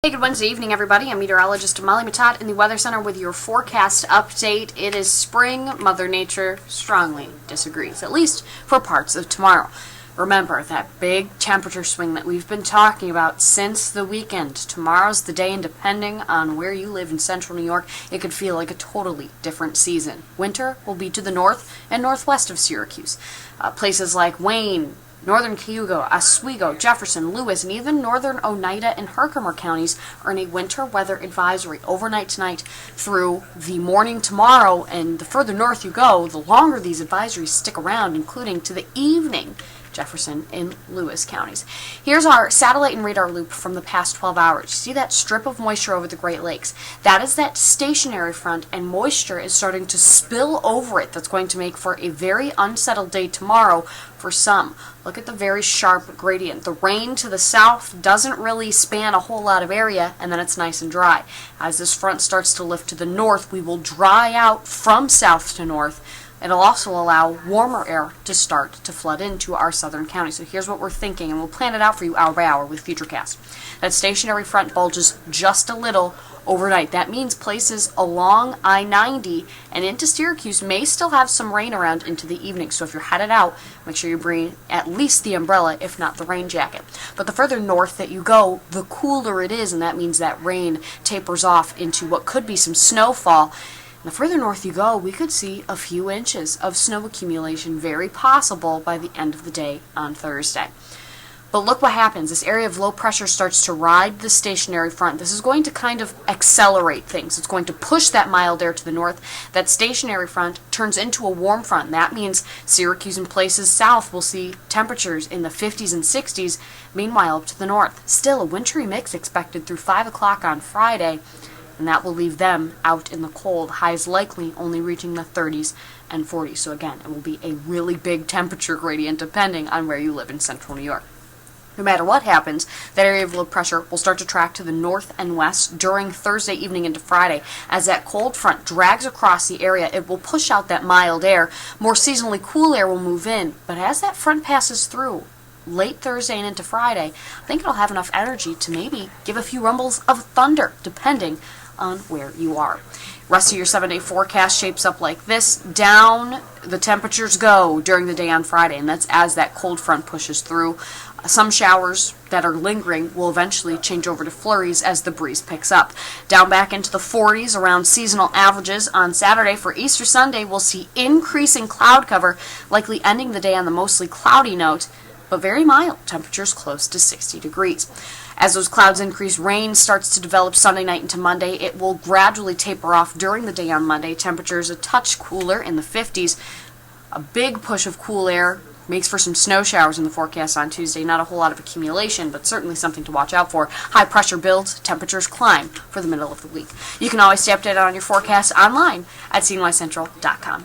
Hey, good Wednesday evening, everybody. I'm meteorologist Molly Matott in the Weather Center with your forecast update. It is spring. Mother Nature strongly disagrees, at least for parts of tomorrow. Remember that big temperature swing that we've been talking about since the weekend. Tomorrow's the day, and depending on where you live in central New York, it could feel like a totally different season. Winter will be to the north and northwest of Syracuse. Places like Wayne, northern Cayuga, Oswego, Jefferson, Lewis, and even northern Oneida and Herkimer counties are in a winter weather advisory overnight tonight through the morning tomorrow. And the further north you go, the longer these advisories stick around, including to the evening. Jefferson and Lewis counties. Here's our satellite and radar loop from the past 12 hours. See that strip of moisture over the Great Lakes? That is that stationary front, and moisture is starting to spill over it. That's going to make for a very unsettled day tomorrow for some. Look at the very sharp gradient. The rain to the south doesn't really span a whole lot of area, and then it's nice and dry. As this front starts to lift to the north, we will dry out from south to north. It'll also allow warmer air to start to flood into our southern counties. So here's what we're thinking, and we'll plan it out for you hour by hour with Futurecast. That stationary front bulges just a little overnight. That means places along I-90 and into Syracuse may still have some rain around into the evening. So if you're headed out, make sure you bring at least the umbrella, if not the rain jacket. But the further north that you go, the cooler it is, and that means that rain tapers off into what could be some snowfall. The further north you go, we could see a few inches of snow accumulation, very possible by the end of the day on Thursday. But look what happens. This area of low pressure starts to ride the stationary front. This is going to kind of accelerate things. It's going to push that mild air to the north. That stationary front turns into a warm front. That means Syracuse and places south will see temperatures in the 50s and 60s. Meanwhile, up to the north, still a wintry mix expected through 5 o'clock on Friday. And that will leave them out in the cold, highs likely only reaching the 30s and 40s. So again, it will be a really big temperature gradient depending on where you live in central New York. No matter what happens, that area of low pressure will start to track to the north and west during Thursday evening into Friday. As that cold front drags across the area, it will push out that mild air. More seasonally cool air will move in. But as that front passes through late Thursday and into Friday, I think it'll have enough energy to maybe give a few rumbles of thunder, depending on where you are. Rest of your 7-day forecast shapes up like this. Down the temperatures go during the day on Friday, and that's as that cold front pushes through. Some showers that are lingering will eventually change over to flurries as the breeze picks up. Down back into the 40s around seasonal averages on Saturday. For Easter Sunday, we'll see increasing cloud cover, likely ending the day on the mostly cloudy note, but very mild, temperatures close to 60 degrees. As those clouds increase, rain starts to develop Sunday night into Monday. It will gradually taper off during the day on Monday. Temperatures a touch cooler in the 50s. A big push of cool air makes for some snow showers in the forecast on Tuesday. Not a whole lot of accumulation, but certainly something to watch out for. High pressure builds, temperatures climb for the middle of the week. You can always stay updated on your forecast online at cnycentral.com.